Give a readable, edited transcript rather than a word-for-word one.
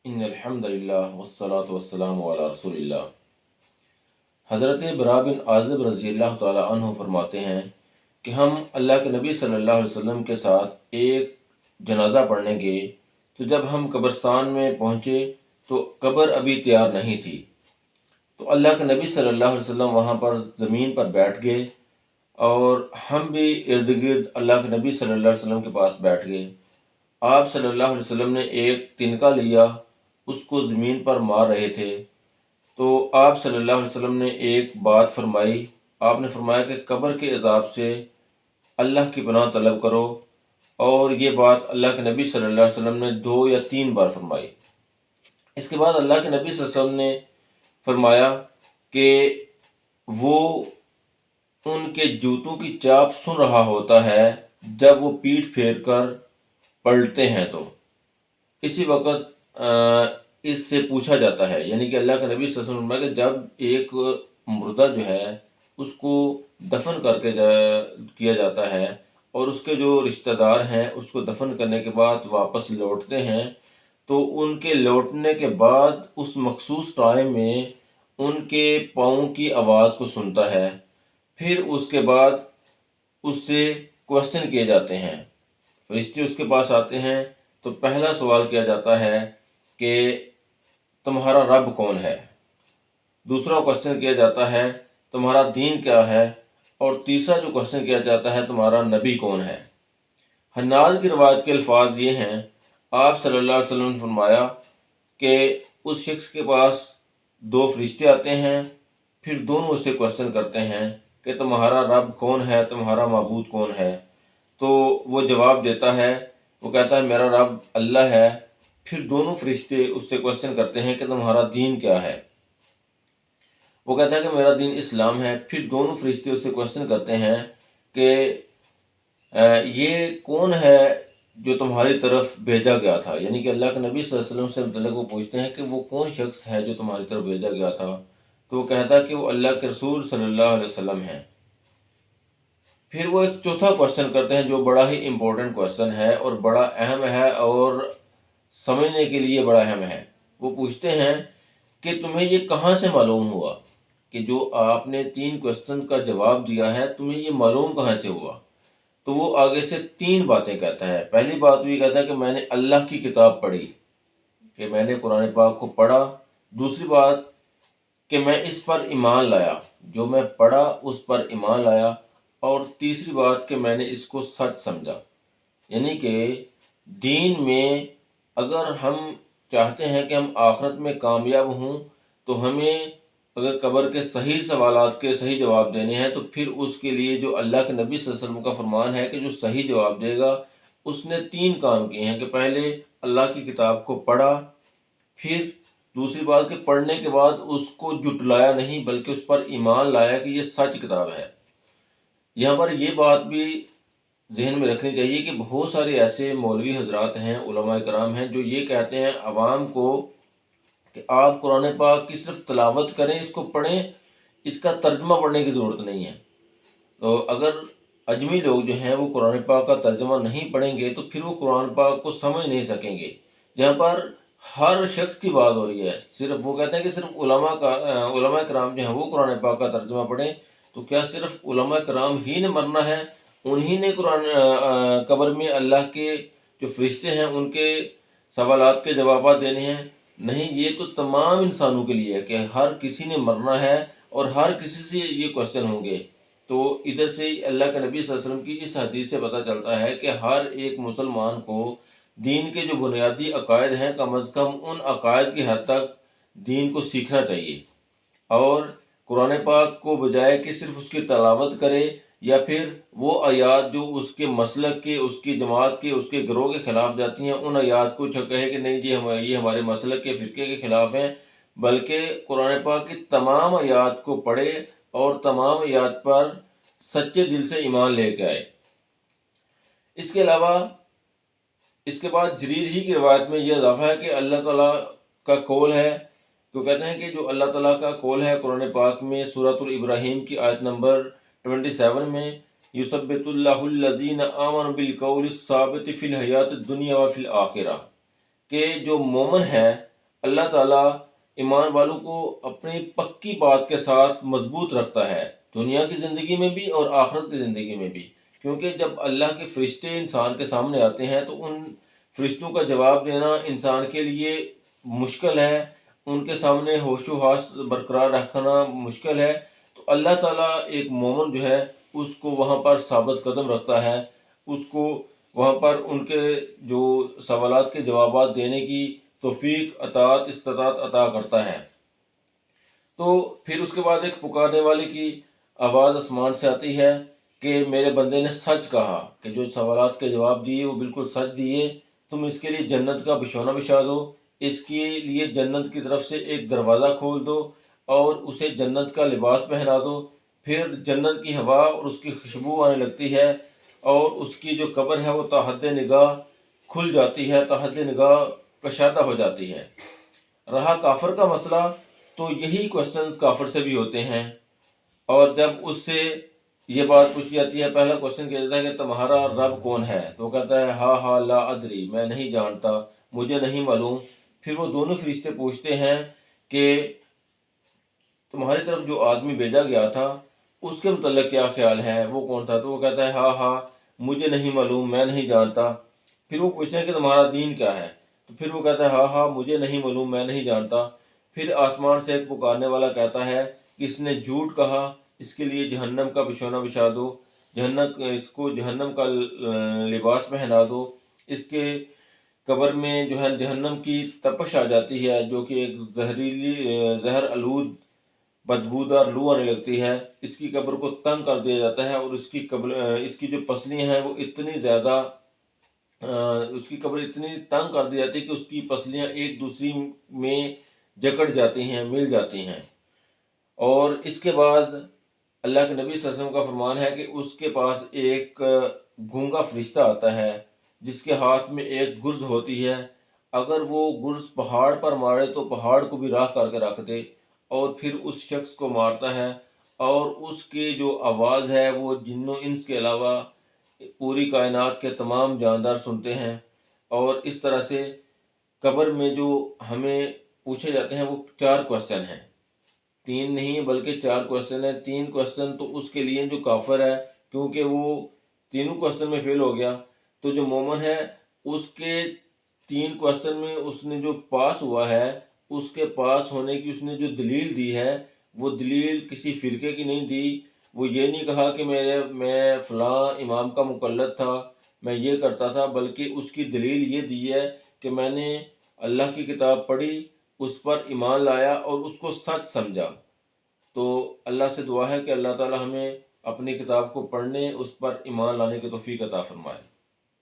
ان الحمد للہ والصلاة والسلام علی رسول اللہ۔ حضرت برا بن عازب رضی اللہ تعالی عنہ فرماتے ہیں کہ ہم اللہ کے نبی صلی اللہ علیہ وسلم کے ساتھ ایک جنازہ پڑھنے گئے، تو جب ہم قبرستان میں پہنچے تو قبر ابھی تیار نہیں تھی، تو اللہ کے نبی صلی اللہ علیہ وسلم وہاں پر زمین پر بیٹھ گئے اور ہم بھی ارد گرد اللہ کے نبی صلی اللہ علیہ وسلم کے پاس بیٹھ گئے۔ آپ صلی اللہ علیہ وسلم نے ایک تنکا لیا، اس کو زمین پر مار رہے تھے، تو آپ صلی اللہ علیہ وسلم نے ایک بات فرمائی۔ آپ نے فرمایا کہ قبر کے عذاب سے اللہ کی پناہ طلب کرو، اور یہ بات اللہ کے نبی صلی اللہ علیہ وسلم نے 2 یا 3 بار فرمائی۔ اس کے بعد اللہ کے نبی صلی اللہ علیہ وسلم نے فرمایا کہ وہ ان کے جوتوں کی چاپ سن رہا ہوتا ہے جب وہ پیٹھ پھیر کر پلٹتے ہیں، تو اسی وقت اس سے پوچھا جاتا ہے، یعنی کہ اللہ کے نبی صلی اللہ علیہ وسلم نے کہ جب ایک مردہ جو ہے اس کو دفن کر کے کیا جاتا ہے، اور اس کے جو رشتہ دار ہیں اس کو دفن کرنے کے بعد واپس لوٹتے ہیں، تو ان کے لوٹنے کے بعد اس مخصوص ٹائم میں ان کے پاؤں کی آواز کو سنتا ہے، پھر اس کے بعد اس سے کوشچن کیے جاتے ہیں۔ فرشتے اس کے پاس آتے ہیں تو پہلا سوال کیا جاتا ہے کہ تمہارا رب کون ہے، دوسرا کوشچن کیا جاتا ہے تمہارا دین کیا ہے، اور تیسرا جو کوشچن کیا جاتا ہے تمہارا نبی کون ہے۔ حناد کی روایت کے الفاظ یہ ہیں، آپ صلی اللہ علیہ وسلم نے فرمایا کہ اس شخص کے پاس 2 فرشتے آتے ہیں، پھر دونوں اس سے کوشچن کرتے ہیں کہ تمہارا رب کون ہے، تمہارا معبود کون ہے، تو وہ جواب دیتا ہے، وہ کہتا ہے میرا رب اللہ ہے۔ پھر دونوں فرشتے اس سے کوشچن کرتے ہیں کہ تمہارا دین کیا ہے، وہ کہتا ہے کہ میرا دین اسلام ہے۔ پھر دونوں فرشتے اس سے کوشچن کرتے ہیں کہ یہ کون ہے جو تمہاری طرف بھیجا گیا تھا، یعنی کہ اللہ کے نبی صلی اللہ علیہ وسلم سے متعلق وہ پوچھتے ہیں کہ وہ کون شخص ہے جو تمہاری طرف بھیجا گیا تھا، تو وہ کہتا ہے کہ وہ اللہ کے رسول صلی اللہ علیہ وسلم ہیں۔ پھر وہ ایک چوتھا کوشچن کرتے ہیں جو بڑا ہی امپورٹنٹ کوشچن ہے اور بڑا اہم ہے اور سمجھنے کے لیے بڑا اہم ہے۔ وہ پوچھتے ہیں کہ تمہیں یہ کہاں سے معلوم ہوا کہ جو آپ نے 3 کوشچن کا جواب دیا ہے تمہیں یہ معلوم کہاں سے ہوا؟ تو وہ آگے سے 3 باتیں کہتا ہے۔ پہلی بات وہ یہ کہتا ہے کہ میں نے اللہ کی کتاب پڑھی، کہ میں نے قرآن پاک کو پڑھا۔ دوسری بات کہ میں اس پر ایمان لایا، جو میں پڑھا اس پر ایمان لایا۔ اور تیسری بات کہ میں نے اس کو سچ سمجھا، یعنی کہ دین میں اگر ہم چاہتے ہیں کہ ہم آخرت میں کامیاب ہوں تو ہمیں اگر قبر کے صحیح سوالات کے صحیح جواب دینے ہیں، تو پھر اس کے لیے جو اللہ کے نبی صلی اللہ علیہ وسلم کا فرمان ہے کہ جو صحیح جواب دے گا اس نے 3 کام کیے ہیں، کہ پہلے اللہ کی کتاب کو پڑھا، پھر دوسری بات کہ پڑھنے کے بعد اس کو جھٹلایا نہیں بلکہ اس پر ایمان لایا کہ یہ سچ کتاب ہے۔ یہاں پر یہ بات بھی ذہن میں رکھنی چاہیے کہ بہت سارے ایسے مولوی حضرات ہیں، علماء کرام ہیں، جو یہ کہتے ہیں عوام کو کہ آپ قرآن پاک کی صرف تلاوت کریں، اس کو پڑھیں، اس کا ترجمہ پڑھنے کی ضرورت نہیں ہے۔ تو اگر اجمی لوگ جو ہیں وہ قرآن پاک کا ترجمہ نہیں پڑھیں گے تو پھر وہ قرآن پاک کو سمجھ نہیں سکیں گے۔ جہاں پر ہر شخص کی بات ہو رہی ہے، صرف وہ کہتے ہیں کہ صرف علماء کرام جو ہیں وہ قرآن پاک کا ترجمہ پڑھیں، تو کیا صرف علماء کرام ہی نے مرنا ہے؟ انہی نے قبر میں اللہ کے جو فرشتے ہیں ان کے سوالات کے جوابات دینے ہیں؟ نہیں، یہ تو تمام انسانوں کے لیے ہے کہ ہر کسی نے مرنا ہے اور ہر کسی سے یہ کوشچن ہوں گے۔ تو ادھر سے اللہ کے نبی صلی اللہ علیہ وسلم کی اس حدیث سے پتہ چلتا ہے کہ ہر ایک مسلمان کو دین کے جو بنیادی عقائد ہیں کم از کم ان عقائد کی حد تک دین کو سیکھنا چاہیے، اور قرآن پاک کو بجائے کہ صرف اس کی تلاوت کرے یا پھر وہ آیات جو اس کے مسلک کے، اس کی جماعت کے، اس کے گروہ کے خلاف جاتی ہیں، ان آیات کو کہے کہ نہیں جی یہ ہمارے مسلک کے فرقے کے خلاف ہیں، بلکہ قرآن پاک کی تمام آیات کو پڑھے اور تمام آیات پر سچے دل سے ایمان لے کے آئے۔ اس کے علاوہ اس کے بعد جریر ہی کی روایت میں یہ اضافہ ہے کہ اللہ تعالیٰ کا قول ہے، تو کہتے ہیں کہ جو اللہ تعالیٰ کا قول ہے قرآن پاک میں سورۃ الابراہیم کی آیت نمبر 27 میں، یثبت اللہ الذین آمنوا بالقول الثابت فی الحیات الدنیا وفی الآخرہ، کہ جو مومن ہے اللہ تعالیٰ ایمان والوں کو اپنی پکی بات کے ساتھ مضبوط رکھتا ہے، دنیا کی زندگی میں بھی اور آخرت کی زندگی میں بھی، کیونکہ جب اللہ کے فرشتے انسان کے سامنے آتے ہیں تو ان فرشتوں کا جواب دینا انسان کے لیے مشکل ہے، ان کے سامنے ہوش و حواس برقرار رکھنا مشکل ہے، تو اللہ تعالیٰ ایک مومن جو ہے اس کو وہاں پر ثابت قدم رکھتا ہے، اس کو وہاں پر ان کے جو سوالات کے جوابات دینے کی توفیق استطاعت عطا کرتا ہے۔ تو پھر اس کے بعد ایک پکارنے والے کی آواز آسمان سے آتی ہے کہ میرے بندے نے سچ کہا، کہ جو سوالات کے جواب دیے وہ بالکل سچ دیے، تم اس کے لیے جنت کا بچھونا بچھا دو، اس کے لیے جنت کی طرف سے ایک دروازہ کھول دو اور اسے جنت کا لباس پہنا دو، پھر جنت کی ہوا اور اس کی خوشبو آنے لگتی ہے اور اس کی جو قبر ہے وہ تا حد نگاہ کھل جاتی ہے، تا حد نگاہ کشادہ ہو جاتی ہے۔ رہا کافر کا مسئلہ، تو یہی کوشچنز کافر سے بھی ہوتے ہیں، اور جب اس سے یہ بات پوچھی جاتی ہے، پہلا کوشچن کیا جاتا ہے کہ تمہارا رب کون ہے، تو وہ کہتا ہے ہا ہا لا ادری، میں نہیں جانتا، مجھے نہیں معلوم۔ پھر وہ دونوں فرشتے پوچھتے ہیں کہ تمہاری طرف جو آدمی بھیجا گیا تھا اس کے متعلق کیا خیال ہے، وہ کون تھا، تو وہ کہتا ہے ہاں ہاں مجھے نہیں معلوم، میں نہیں جانتا۔ پھر وہ پوچھتے ہیں کہ تمہارا دین کیا ہے، تو پھر وہ کہتا ہے ہاں ہاں مجھے نہیں معلوم، میں نہیں جانتا۔ پھر آسمان سے ایک پکارنے والا کہتا ہے کہ اس نے جھوٹ کہا، اس کے لیے جہنم کا بچھونا بچھا دو، اس کو جہنم کا لباس پہنا دو، اس کے قبر میں جو ہے جہنم کی تپش آ جاتی ہے، جو کہ ایک زہر آلود بدبودار لو آنے لگتی ہے، اس کی قبر کو تنگ کر دیا جاتا ہے، اور اس کی جو پسلیاں ہیں وہ اتنی زیادہ اس کی قبر اتنی تنگ کر دی جاتی ہے کہ اس کی پسلیاں ایک دوسری میں جکڑ جاتی ہیں، مل جاتی ہیں۔ اور اس کے بعد اللہ کے نبی صلی اللہ علیہ وسلم کا فرمان ہے کہ اس کے پاس ایک گونگا فرشتہ آتا ہے جس کے ہاتھ میں ایک گرز ہوتی ہے، اگر وہ گرز پہاڑ پر مارے تو پہاڑ کو بھی راہ کر کے رکھ دے، اور پھر اس شخص کو مارتا ہے، اور اس کی جو آواز ہے وہ جن و انس کے علاوہ پوری کائنات کے تمام جاندار سنتے ہیں۔ اور اس طرح سے قبر میں جو ہمیں پوچھے جاتے ہیں وہ 4 کوشچن ہیں، 3 نہیں بلکہ 4 کوشچن ہیں۔ 3 کوشچن تو اس کے لیے جو کافر ہے، کیونکہ وہ تینوں کوشچن میں فیل ہو گیا، تو جو مومن ہے اس کے 3 کوشچن میں اس نے جو پاس ہوا ہے، اس کے پاس ہونے کی اس نے جو دلیل دی ہے وہ دلیل کسی فرقے کی نہیں دی، وہ یہ نہیں کہا کہ میں فلاں امام کا مقلد تھا، میں یہ کرتا تھا، بلکہ اس کی دلیل یہ دی ہے کہ میں نے اللہ کی کتاب پڑھی، اس پر ایمان لایا اور اس کو سچ سمجھا۔ تو اللہ سے دعا ہے کہ اللہ تعالی ہمیں اپنی کتاب کو پڑھنے، اس پر ایمان لانے کی توفیق عطا فرمائے۔